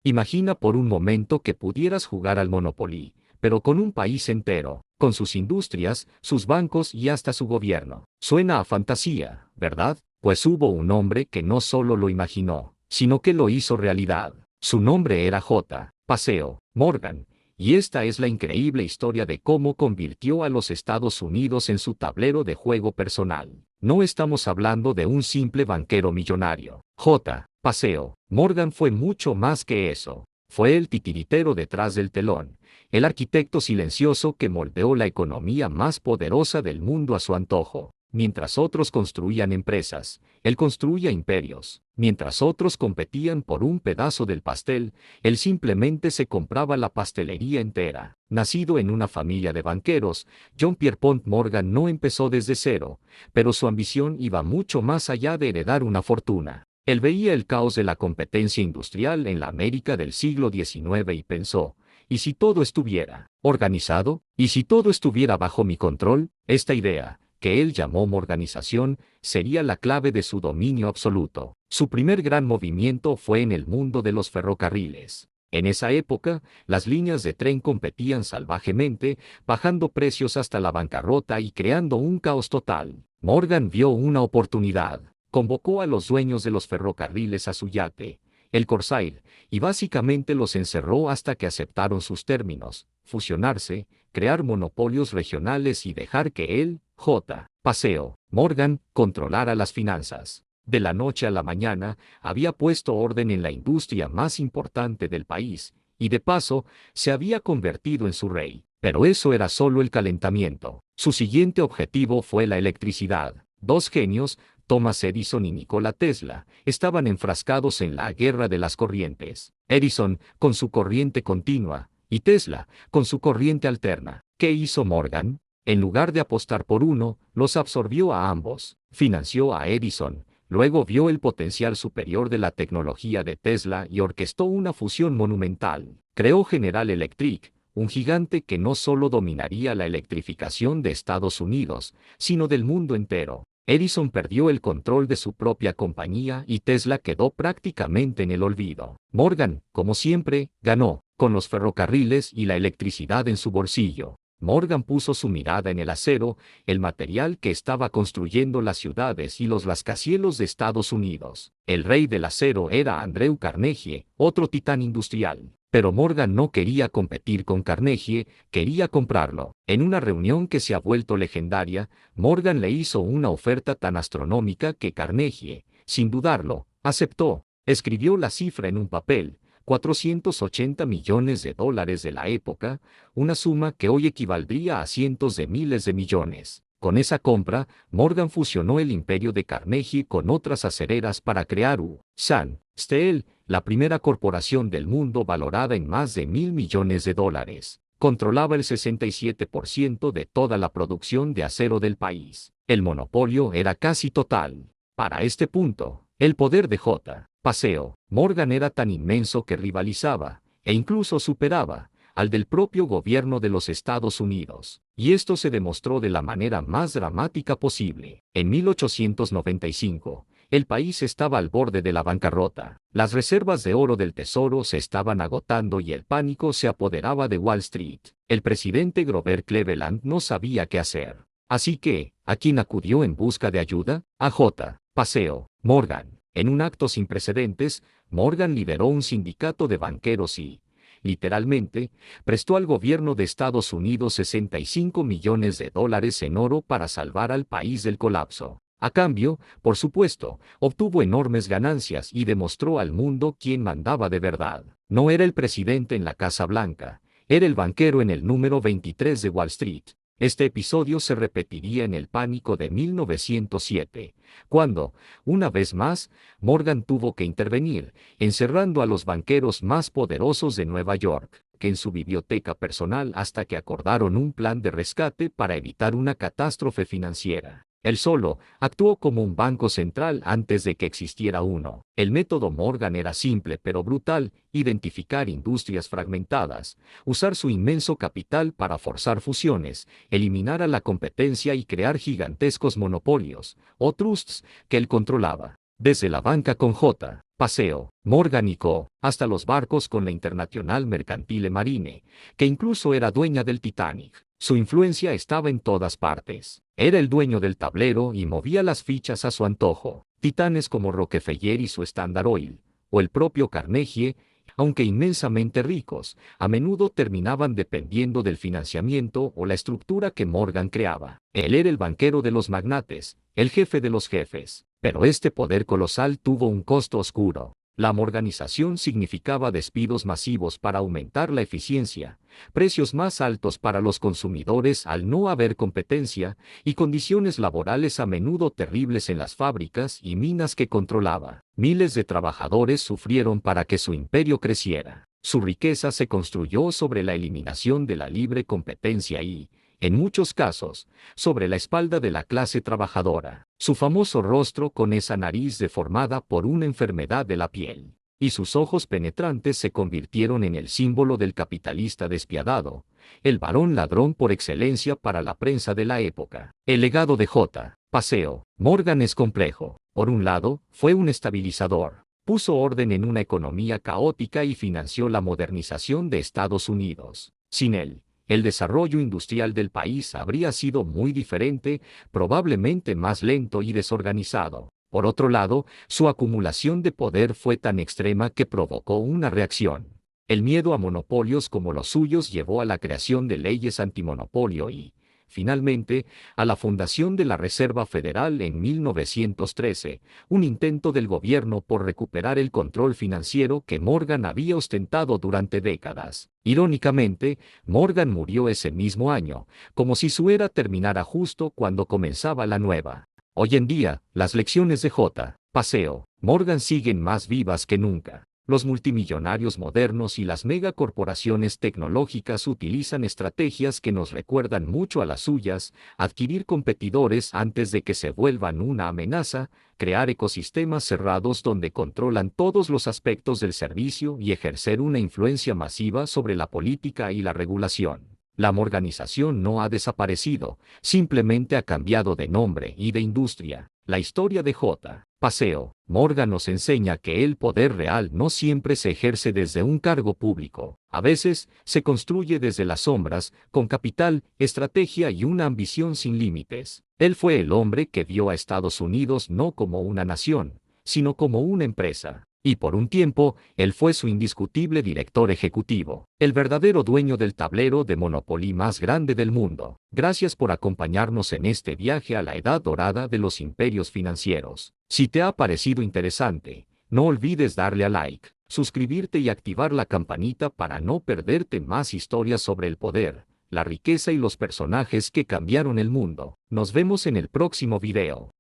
Imagina por un momento que pudieras jugar al Monopoly, pero con un país entero, con sus industrias, sus bancos y hasta su gobierno. Suena a fantasía, ¿verdad? Pues hubo un hombre que no solo lo imaginó, sino que lo hizo realidad. Su nombre era J. Paseo Morgan, y esta es la increíble historia de cómo convirtió a los Estados Unidos en su tablero de juego personal. No estamos hablando de un simple banquero millonario. J. Paseo Morgan fue mucho más que eso. Fue el titiritero detrás del telón, el arquitecto silencioso que moldeó la economía más poderosa del mundo a su antojo. Mientras otros construían empresas, él construía imperios. Mientras otros competían por un pedazo del pastel, él simplemente se compraba la pastelería entera. Nacido en una familia de banqueros, John Pierpont Morgan no empezó desde cero, pero su ambición iba mucho más allá de heredar una fortuna. Él veía el caos de la competencia industrial en la América del siglo XIX y pensó, ¿y si todo estuviera organizado? ¿Y si todo estuviera bajo mi control? Esta idea, que él llamó morganización, sería la clave de su dominio absoluto. Su primer gran movimiento fue en el mundo de los ferrocarriles. En esa época, las líneas de tren competían salvajemente, bajando precios hasta la bancarrota y creando un caos total. Morgan vio una oportunidad. Convocó a los dueños de los ferrocarriles a su yate, el Corsair, y básicamente los encerró hasta que aceptaron sus términos, fusionarse, crear monopolios regionales y dejar que él, J. Paseo Morgan, controlara las finanzas. De la noche a la mañana, había puesto orden en la industria más importante del país, y de paso, se había convertido en su rey. Pero eso era solo el calentamiento. Su siguiente objetivo fue la electricidad. Dos genios, Thomas Edison y Nikola Tesla, estaban enfrascados en la guerra de las corrientes. Edison, con su corriente continua, y Tesla, con su corriente alterna. ¿Qué hizo Morgan? En lugar de apostar por uno, los absorbió a ambos. Financió a Edison, luego vio el potencial superior de la tecnología de Tesla y orquestó una fusión monumental. Creó General Electric, un gigante que no solo dominaría la electrificación de Estados Unidos, sino del mundo entero. Edison perdió el control de su propia compañía y Tesla quedó prácticamente en el olvido. Morgan, como siempre, ganó, con los ferrocarriles y la electricidad en su bolsillo. Morgan puso su mirada en el acero, el material que estaba construyendo las ciudades y los rascacielos de Estados Unidos. El rey del acero era Andrew Carnegie, otro titán industrial. Pero Morgan no quería competir con Carnegie, quería comprarlo. En una reunión que se ha vuelto legendaria, Morgan le hizo una oferta tan astronómica que Carnegie, sin dudarlo, aceptó. Escribió la cifra en un papel, 480 millones de dólares de la época, una suma que hoy equivaldría a cientos de miles de millones. Con esa compra, Morgan fusionó el imperio de Carnegie con otras acereras para crear U.S. Steel, la primera corporación del mundo valorada en más de $1.000 millones. Controlaba el 67% de toda la producción de acero del país. El monopolio era casi total. Para este punto, el poder de J. Paseo Morgan era tan inmenso que rivalizaba, e incluso superaba, al del propio gobierno de los Estados Unidos. Y esto se demostró de la manera más dramática posible. En 1895, el país estaba al borde de la bancarrota. Las reservas de oro del tesoro se estaban agotando y el pánico se apoderaba de Wall Street. El presidente Grover Cleveland no sabía qué hacer. Así que, ¿a quién acudió en busca de ayuda? A J. Paseo Morgan. En un acto sin precedentes, Morgan lideró un sindicato de banqueros y, literalmente, prestó al gobierno de Estados Unidos 65 millones de dólares en oro para salvar al país del colapso. A cambio, por supuesto, obtuvo enormes ganancias y demostró al mundo quién mandaba de verdad. No era el presidente en la Casa Blanca, era el banquero en el número 23 de Wall Street. Este episodio se repetiría en el pánico de 1907, cuando, una vez más, Morgan tuvo que intervenir, encerrando a los banqueros más poderosos de Nueva York, que en su biblioteca personal hasta que acordaron un plan de rescate para evitar una catástrofe financiera. Él solo actuó como un banco central antes de que existiera uno. El método Morgan era simple pero brutal: identificar industrias fragmentadas, usar su inmenso capital para forzar fusiones, eliminar a la competencia y crear gigantescos monopolios, o trusts, que él controlaba. Desde la banca con J. Paseo, Morgan y Co., hasta los barcos con la International Mercantile Marine, que incluso era dueña del Titanic. Su influencia estaba en todas partes. Era el dueño del tablero y movía las fichas a su antojo. Titanes como Rockefeller y su Standard Oil, o el propio Carnegie, aunque inmensamente ricos, a menudo terminaban dependiendo del financiamiento o la estructura que Morgan creaba. Él era el banquero de los magnates, el jefe de los jefes. Pero este poder colosal tuvo un costo oscuro. La morganización significaba despidos masivos para aumentar la eficiencia, precios más altos para los consumidores al no haber competencia, y condiciones laborales a menudo terribles en las fábricas y minas que controlaba. Miles de trabajadores sufrieron para que su imperio creciera. Su riqueza se construyó sobre la eliminación de la libre competencia y, en muchos casos, sobre la espalda de la clase trabajadora. Su famoso rostro con esa nariz deformada por una enfermedad de la piel, y sus ojos penetrantes se convirtieron en el símbolo del capitalista despiadado, el varón ladrón por excelencia para la prensa de la época. El legado de J. Paseo Morgan es complejo. Por un lado, fue un estabilizador. Puso orden en una economía caótica y financió la modernización de Estados Unidos. Sin él, el desarrollo industrial del país habría sido muy diferente, probablemente más lento y desorganizado. Por otro lado, su acumulación de poder fue tan extrema que provocó una reacción. El miedo a monopolios como los suyos llevó a la creación de leyes antimonopolio y, finalmente, a la fundación de la Reserva Federal en 1913, un intento del gobierno por recuperar el control financiero que Morgan había ostentado durante décadas. Irónicamente, Morgan murió ese mismo año, como si su era terminara justo cuando comenzaba la nueva. Hoy en día, las lecciones de J. Paseo Morgan siguen más vivas que nunca. Los multimillonarios modernos y las megacorporaciones tecnológicas utilizan estrategias que nos recuerdan mucho a las suyas: adquirir competidores antes de que se vuelvan una amenaza, crear ecosistemas cerrados donde controlan todos los aspectos del servicio y ejercer una influencia masiva sobre la política y la regulación. La morganización no ha desaparecido, simplemente ha cambiado de nombre y de industria. La historia de J. Paseo Morgan nos enseña que el poder real no siempre se ejerce desde un cargo público. A veces, se construye desde las sombras, con capital, estrategia y una ambición sin límites. Él fue el hombre que vio a Estados Unidos no como una nación, sino como una empresa. Y por un tiempo, él fue su indiscutible director ejecutivo, el verdadero dueño del tablero de Monopoly más grande del mundo. Gracias por acompañarnos en este viaje a la edad dorada de los imperios financieros. Si te ha parecido interesante, no olvides darle a like, suscribirte y activar la campanita para no perderte más historias sobre el poder, la riqueza y los personajes que cambiaron el mundo. Nos vemos en el próximo video.